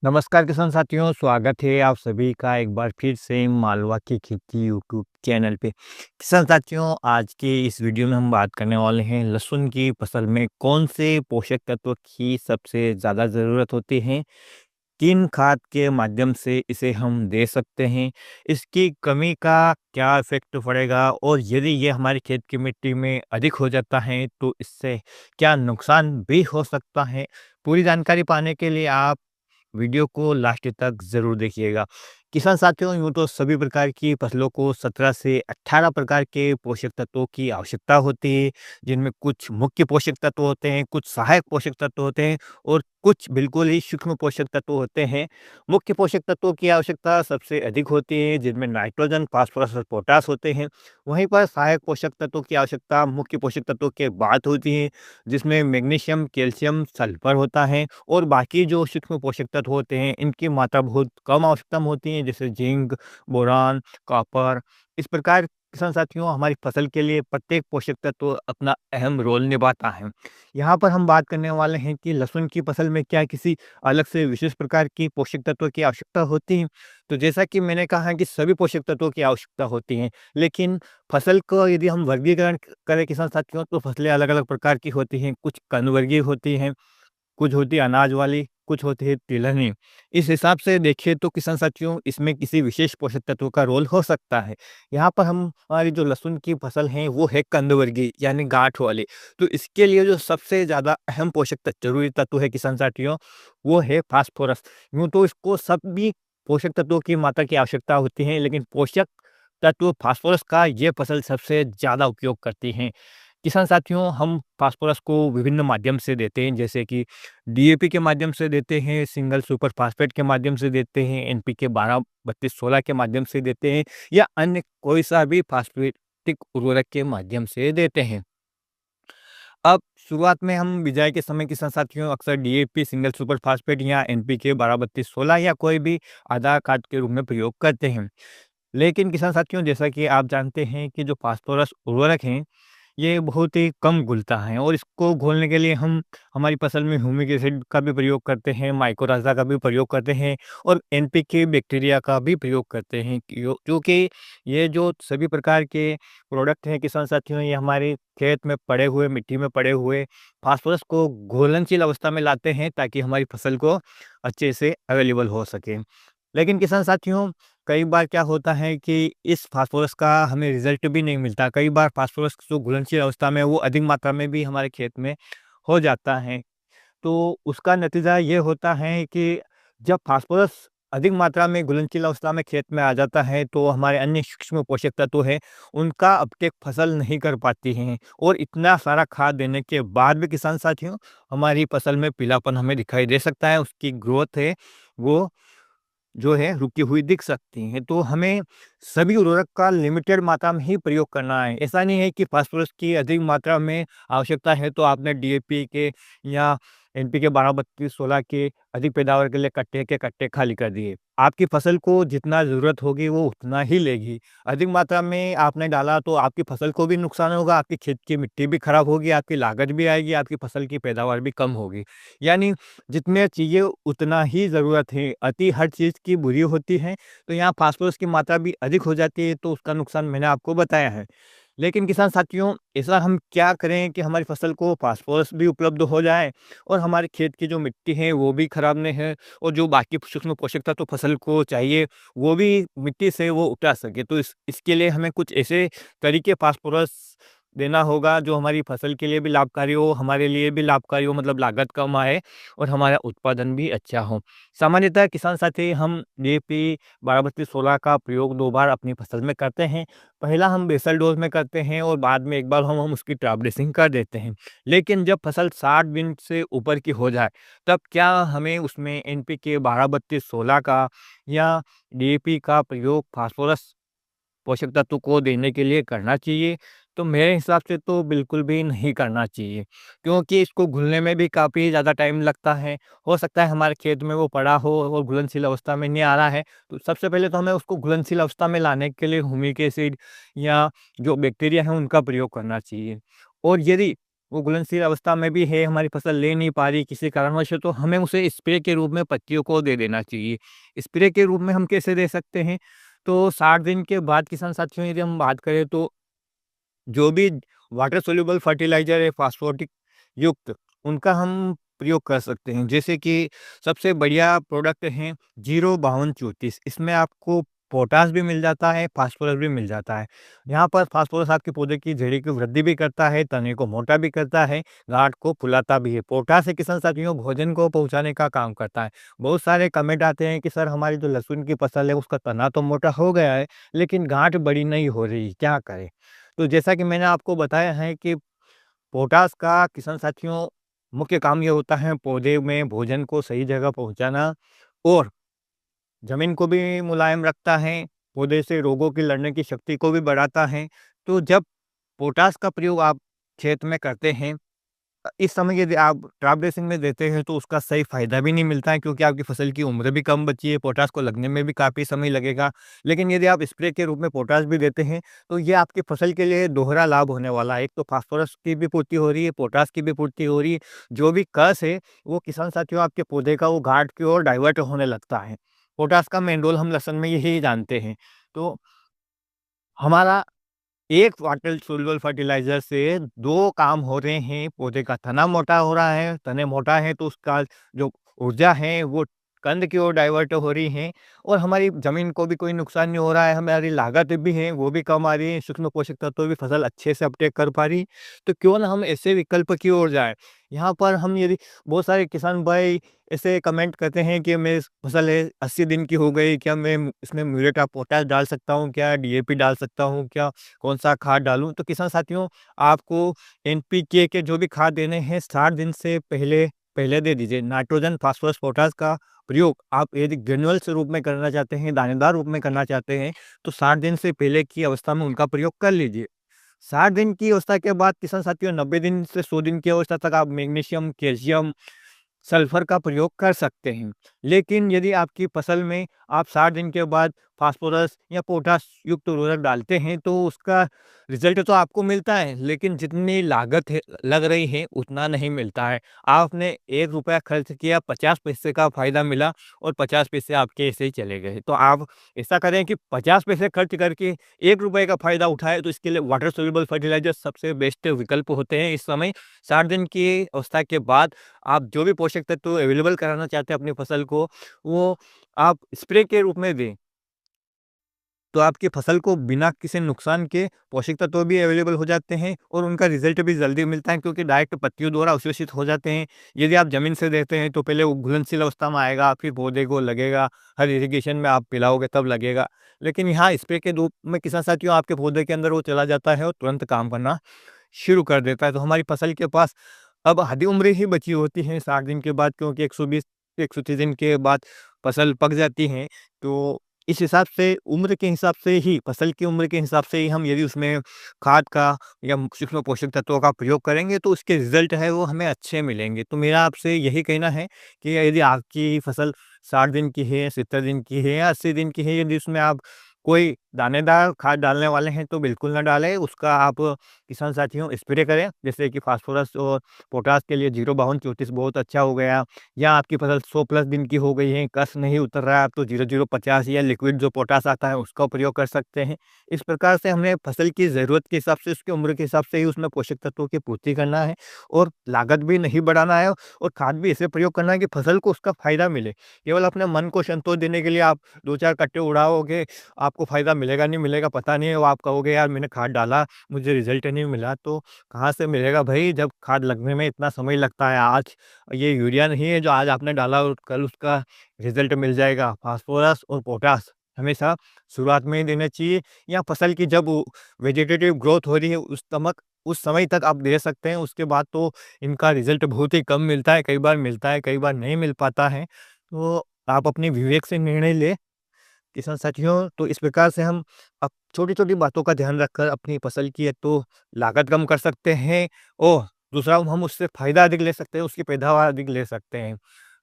नमस्कार किसान साथियों, स्वागत है आप सभी का एक बार फिर से मालवा की खेती यूट्यूब चैनल पे। किसान साथियों, आज के इस वीडियो में हम बात करने वाले हैं लहसुन की फसल में कौन से पोषक तत्व की सबसे ज़्यादा ज़रूरत होती है, किन खाद के माध्यम से इसे हम दे सकते हैं, इसकी कमी का क्या इफ़ेक्ट पड़ेगा और यदि ये हमारे खेत की मिट्टी में अधिक हो जाता है तो इससे क्या नुकसान भी हो सकता है। पूरी जानकारी पाने के लिए आप वीडियो को लास्ट तक ज़रूर देखिएगा। किसान साथियों, यूँ तो सभी प्रकार की फसलों को 17 से 18 प्रकार के पोषक तत्वों की आवश्यकता होती है, जिनमें कुछ मुख्य पोषक तत्व होते हैं, कुछ सहायक पोषक तत्व होते हैं और कुछ बिल्कुल ही सूक्ष्म पोषक तत्व होते हैं। मुख्य पोषक तत्वों की आवश्यकता सबसे अधिक होती है, जिनमें नाइट्रोजन, फास्फोरस और पोटास होते हैं। वहीं पर सहायक पोषक तत्वों की आवश्यकता मुख्य पोषक तत्वों के बाद होती है, जिसमें मैग्नीशियम, कैल्शियम, सल्फर होता है और बाकी जो सूक्ष्म पोषक तत्व होते हैं इनकी मात्रा बहुत कम आवश्यकता में होती है, जैसे जिंक, बोरान, कॉपर। इस प्रकार किसान साथियों, हमारी फसल के लिए प्रत्येक पोषक तत्व अपना अहम रोल निभाता है। यहाँ पर हम बात करने वाले हैं कि लहसुन की फसल में क्या किसी अलग से विशेष प्रकार की पोषक तत्वों की आवश्यकता होती है। तो जैसा कि मैंने कहा है कि सभी पोषक तत्वों की आवश्यकता होती है, लेकिन फसल को यदि हम वर्गीकरण करें किसान साथियों, तो फसलें अलग अलग प्रकार की होती हैं। कुछ कण वर्गीय होती हैं, कुछ होती है अनाज वाली, कुछ होती है तिलहनी। इस हिसाब से देखें तो किसान साथियों, इसमें किसी विशेष पोषक तत्व का रोल हो सकता है। यहाँ पर हम हमारी जो लहसुन की फसल है वो है कंदवर्गीय यानी गांठ वाली। तो इसके लिए जो सबसे ज़्यादा अहम पोषक जरूरी तत्व है किसान साथियों, वो है फास्फोरस। यूँ तो इसको सभी पोषक तत्वों की मात्रा की आवश्यकता होती है, लेकिन पोषक तत्व फास्फोरस का ये फसल सबसे ज़्यादा उपयोग करती है। किसान साथियों, हम फास्फोरस को विभिन्न माध्यम से देते हैं, जैसे कि डीएपी के माध्यम से देते हैं, सिंगल सुपर फास्फेट के माध्यम से देते हैं, एनपीके 12-32-16 के माध्यम से देते हैं या अन्य कोई सा भी फास्फेटिक उर्वरक के माध्यम से देते हैं। अब शुरुआत में हम बिजाई के समय किसान साथियों अक्सर डीएपी, सिंगल सुपर फास्फेट या एनपीके 12-32-16 या कोई भी आधार कार्ड के रूप में प्रयोग करते हैं। लेकिन किसान साथियों, जैसा कि आप जानते हैं कि जो फास्फोरस उर्वरक हैं ये बहुत ही कम घुलता है और इसको घोलने के लिए हम हमारी फसल में ह्यूमिक एसिड का भी प्रयोग करते हैं, माइकोराज़ा का भी प्रयोग करते हैं और एनपीके बैक्टीरिया का भी प्रयोग करते हैं, क्योंकि ये जो सभी प्रकार के प्रोडक्ट हैं किसान साथियों, ये हमारे खेत में पड़े हुए, मिट्टी में पड़े हुए फास्फोरस को घुलनशील अवस्था में लाते हैं ताकि हमारी फसल को अच्छे से अवेलेबल हो सके। लेकिन किसान साथियों, कई बार क्या होता है कि इस फास्फोरस का हमें रिजल्ट भी नहीं मिलता। कई बार फास्फोरस जो घुलनशील अवस्था में है, वो अधिक मात्रा में भी हमारे खेत में हो जाता है। तो उसका नतीजा ये होता है कि जब फास्फोरस अधिक मात्रा में घुलनशील अवस्था में खेत में आ जाता है, तो हमारे अन्य सूक्ष्म पोषक तत्व हैं, उनका अपटेक फसल नहीं कर पाती हैं और इतना सारा खाद देने के बाद भी किसान साथियों, हमारी फसल में पीलापन हमें दिखाई दे सकता है। उसकी ग्रोथ है, वो जो है रुकी हुई दिख सकती हैं। तो हमें सभी उर्वरक का लिमिटेड मात्रा में ही प्रयोग करना है। ऐसा नहीं है कि फास्फोरस की अधिक मात्रा में आवश्यकता है तो आपने डीएपी के या एनपीके 12-32-16 के अधिक पैदावार के लिए कट्टे के कट्टे खाली कर दिए। आपकी फसल को जितना ज़रूरत होगी वो उतना ही लेगी। अधिक मात्रा में आपने डाला तो आपकी फसल को भी नुकसान होगा, आपकी खेत की मिट्टी भी खराब होगी, आपकी लागत भी आएगी, आपकी फसल की पैदावार भी कम होगी। यानी जितने चाहिए उतना ही ज़रूरत है, अति हर चीज़ की बुरी होती है। तो यहाँ फास्फोरस की मात्रा भी अधिक हो जाती है, तो उसका नुकसान मैंने आपको बताया है। लेकिन किसान साथियों, ऐसा हम क्या करें कि हमारी फसल को फास्फोरस भी उपलब्ध हो जाए और हमारे खेत की जो मिट्टी है वो भी खराब नहीं है और जो बाकी सूक्ष्म पोषक तत्व फसल को चाहिए वो भी मिट्टी से वो उगा सके। तो इसके लिए हमें कुछ ऐसे तरीके फास्फोरस देना होगा जो हमारी फसल के लिए भी लाभकारी हो, हमारे लिए भी लाभकारी हो, मतलब लागत कम आए और हमारा उत्पादन भी अच्छा हो। सामान्यतः किसान साथी हम डीएपी 12-32-16 का प्रयोग 2 बार अपनी फसल में करते हैं। पहला हम बेसल डोज़ में करते हैं और बाद में एक बार हम उसकी ट्रैप ड्रेसिंग कर देते हैं। लेकिन जब फसल 60 दिन से ऊपर की हो जाए, तब क्या हमें उसमें एनपीके 12-32-16 का या डीएपी का प्रयोग फास्फोरस पोषक तत्व को देने के लिए करना चाहिए? तो मेरे हिसाब से तो बिल्कुल भी नहीं करना चाहिए, क्योंकि इसको घुलने में भी काफ़ी ज़्यादा टाइम लगता है। हो सकता है हमारे खेत में वो पड़ा हो और घुलनशील अवस्था में नहीं आ रहा है, तो सबसे पहले तो हमें उसको घुलनशील अवस्था में लाने के लिए ह्यूमिक एसिड या जो बैक्टीरिया है उनका प्रयोग करना चाहिए। और यदि वो घुलनशील अवस्था में भी है, हमारी फसल ले नहीं पा रही किसी कारणवश, तो हमें उसे स्प्रे के रूप में पत्तियों को दे देना चाहिए। स्प्रे के रूप में हम कैसे दे सकते हैं? तो 60 दिन के बाद किसान साथियों, यदि हम बात करें तो जो भी वाटर सोल्यूबल फर्टिलाइज़र है फास्फोरिक युक्त, उनका हम प्रयोग कर सकते हैं। जैसे कि सबसे बढ़िया प्रोडक्ट है 05234, इसमें आपको पोटाश भी मिल जाता है, फास्फोरस भी मिल जाता है। यहाँ पर फास्फोरस आपके पौधे की जड़ी की वृद्धि भी करता है, तने को मोटा भी करता है, गांठ को फुलाता भी है। पोटाश है किसान साथियों, भोजन को पहुँचाने का काम करता है। बहुत सारे कमेंट आते हैं कि सर हमारी जो लहसुन की फसल है उसका तना तो मोटा हो गया है, लेकिन गांठ बड़ी नहीं हो रही, क्या करें? तो जैसा कि मैंने आपको बताया है कि पोटाश का किसान साथियों मुख्य काम ये होता है पौधे में भोजन को सही जगह पहुंचाना, और ज़मीन को भी मुलायम रखता है, पौधे से रोगों की लड़ने की शक्ति को भी बढ़ाता है। तो जब पोटाश का प्रयोग आप खेत में करते हैं, इस समय यदि आप ट्रैप ड्रेसिंग में देते हैं तो उसका सही फ़ायदा भी नहीं मिलता है, क्योंकि आपकी फसल की उम्र भी कम बची है, पोटाश को लगने में भी काफ़ी समय लगेगा। लेकिन यदि आप स्प्रे के रूप में पोटाश भी देते हैं, तो ये आपकी फसल के लिए दोहरा लाभ होने वाला है। एक तो फास्फोरस की भी पूर्ति हो रही है, पोटाश की भी पूर्ति हो रही है। जो भी कस है, वो किसान साथियों आपके पौधे का वो गाँठ की ओर डाइवर्ट होने लगता है। पोटाश का मेन रोल हम लहसुन में यही जानते हैं। तो हमारा एक वाटर सोल्यूबल फर्टिलाइज़र से 2 काम हो रहे हैं, पौधे का तना मोटा हो रहा है, तने मोटा है तो उसका जो ऊर्जा है वो कंद की ओर डाइवर्ट हो रही है, और हमारी ज़मीन को भी कोई नुकसान नहीं हो रहा है, हमारी लागत भी है वो भी कम आ रही है, सूक्ष्म पोषक तत्व भी फसल अच्छे से अपटेक कर पा रही। तो क्यों ना हम ऐसे विकल्प की ओर जाएँ। यहाँ पर हम यदि बहुत सारे किसान भाई ऐसे कमेंट करते हैं कि मेरी फसल है 80 दिन की हो गई, क्या मैं इसमें म्यूरेट ऑफ पोटाश डाल सकता हूँ? क्या डीएपी डाल सकता हूँ? क्या कौन-सा खाद डालूँ? तो किसान साथियों, आपको एनपीके के जो भी खाद देने हैं 60 दिन से पहले पहले दे दीजिए। नाइट्रोजन, फास्फोरस, पोटाश का प्रयोग आप यदि ग्रेन्युअल्स रूप में करना चाहते हैं, दानेदार रूप में करना चाहते हैं, तो 60 दिन से पहले की अवस्था में उनका प्रयोग कर लीजिए। 60 दिन की अवस्था के बाद किसान साथियों 90 दिन से 100 दिन की अवस्था तक आप मैग्नीशियम, कैल्शियम, सल्फर का प्रयोग कर सकते हैं। लेकिन यदि आपकी फसल में आप 60 दिन के बाद फास्फोरस या पोटाश युक्त उर्वरक डालते हैं, तो उसका रिज़ल्ट तो आपको मिलता है, लेकिन जितनी लागत है लग रही है उतना नहीं मिलता है। आपने ₹1 खर्च किया, 50 पैसे का फ़ायदा मिला और 50 पैसे आपके ऐसे ही चले गए। तो आप ऐसा करें कि 50 पैसे खर्च करके ₹1 का फ़ायदा उठाएँ, तो इसके लिए वाटर सोल्यूबल फर्टिलाइज़र सबसे बेस्ट विकल्प होते हैं इस समय। 60 दिन की अवस्था के बाद आप जो भी पोषक तत्व अवेलेबल कराना चाहते हैं अपनी फसल को, वो आप स्प्रे के रूप में दें। तो आपकी फसल को बिना किसी नुकसान के पोषक तत्व भी अवेलेबल हो जाते हैं, और उनका रिज़ल्ट भी जल्दी मिलता है, क्योंकि डायरेक्ट पत्तियों द्वारा अवशोषित हो जाते हैं। यदि आप ज़मीन से देते हैं तो पहले वो घुलनशील अवस्था में आएगा, फिर पौधे को लगेगा, हर इरिगेशन में आप पिलाओगे तब लगेगा। लेकिन यहाँ स्प्रे के रूप में किसान साथियों आपके पौधे के अंदर वो चला जाता है और तुरंत काम करना शुरू कर देता है। तो हमारी फसल के पास अब आधी उम्र ही बची होती है 60 दिन के बाद, क्योंकि 120 से 130 दिन के बाद फसल पक जाती है। तो इस हिसाब से उम्र के हिसाब से ही, फसल की उम्र के हिसाब से ही हम यदि उसमें खाद का या सूक्ष्म पोषक तत्वों का प्रयोग करेंगे, तो उसके रिज़ल्ट है वो हमें अच्छे मिलेंगे। तो मेरा आपसे यही कहना है कि यदि आपकी फसल 60 दिन की है, 70 दिन की है या 80 दिन की है, यदि उसमें आप कोई दानेदार खाद डालने वाले हैं तो बिल्कुल ना डालें। उसका आप किसान साथियों स्प्रे करें, जैसे कि फास्फोरस और पोटाश के लिए 05234 बहुत अच्छा हो गया, या आपकी फसल 100 प्लस दिन की हो गई है, कस नहीं उतर रहा है, आप तो 0050 या लिक्विड जो पोटाश आता है उसका प्रयोग कर सकते हैं। इस प्रकार से हमें फसल की ज़रूरत के हिसाब से, उसकी उम्र के हिसाब से ही उसमें पोषक तत्वों की पूर्ति करना है, और लागत भी नहीं बढ़ाना है, और खाद भी ऐसे प्रयोग करना है कि फसल को उसका फ़ायदा मिले। केवल अपने मन को संतोष देने के लिए आप 2-4 कट्टे उड़ाओगे, आपको फ़ायदा मिलेगा नहीं मिलेगा पता नहीं है, वो आप कहोगे यार मैंने खाद डाला, मुझे रिज़ल्ट नहीं मिला, तो कहाँ से मिलेगा भई, जब खाद लगने में इतना समय लगता है। आज ये यूरिया नहीं है जो आज आपने डाला और कल उसका रिज़ल्ट मिल जाएगा। फास्फोरस और पोटाश हमेशा शुरुआत में ही देना चाहिए, या फसल की जब वो वेजिटेटिव ग्रोथ हो रही है उस समय तक आप दे सकते हैं। उसके बाद तो इनका रिज़ल्ट बहुत ही कम मिलता है, कई बार मिलता है, कई बार नहीं मिल पाता है। तो आप अपने विवेक से निर्णय लें किसान साथियों। तो इस प्रकार से हम अब छोटी-छोटी बातों का ध्यान रखकर अपनी फसल की एक तो लागत कम कर सकते हैं, और दूसरा हम उससे फ़ायदा अधिक ले सकते हैं, उसकी पैदावार अधिक ले सकते हैं।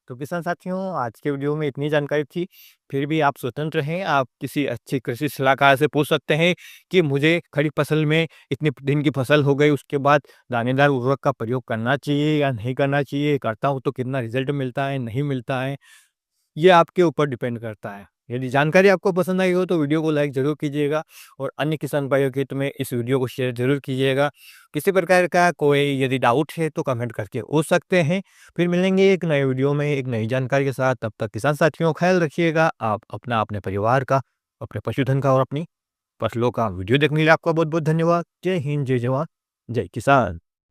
तो किसान साथियों, आज के वीडियो में इतनी जानकारी थी। फिर भी आप स्वतंत्र हैं, आप किसी अच्छे कृषि सलाहकार से पूछ सकते हैं कि मुझे खरीफ फसल में इतने दिन की फसल हो गई, उसके बाद दानेदार उर्वरक का प्रयोग करना चाहिए या नहीं करना चाहिए, करता हूँ तो कितना रिजल्ट मिलता है, नहीं मिलता है। ये आपके ऊपर डिपेंड करता है। यदि जानकारी आपको पसंद आई हो तो वीडियो को लाइक ज़रूर कीजिएगा और अन्य किसान भाइयों के हित में इस वीडियो को शेयर ज़रूर कीजिएगा। किसी प्रकार का कोई यदि डाउट है तो कमेंट करके पूछ सकते हैं। फिर मिलेंगे एक नए वीडियो में एक नई जानकारी के साथ। तब तक किसान साथियों, ख्याल रखिएगा आप अपना, अपने परिवार का, अपने पशुधन का और अपनी फसलों का। वीडियो देखने के लिए आपका बहुत-बहुत धन्यवाद। जय हिंद, जय जवान, जय किसान।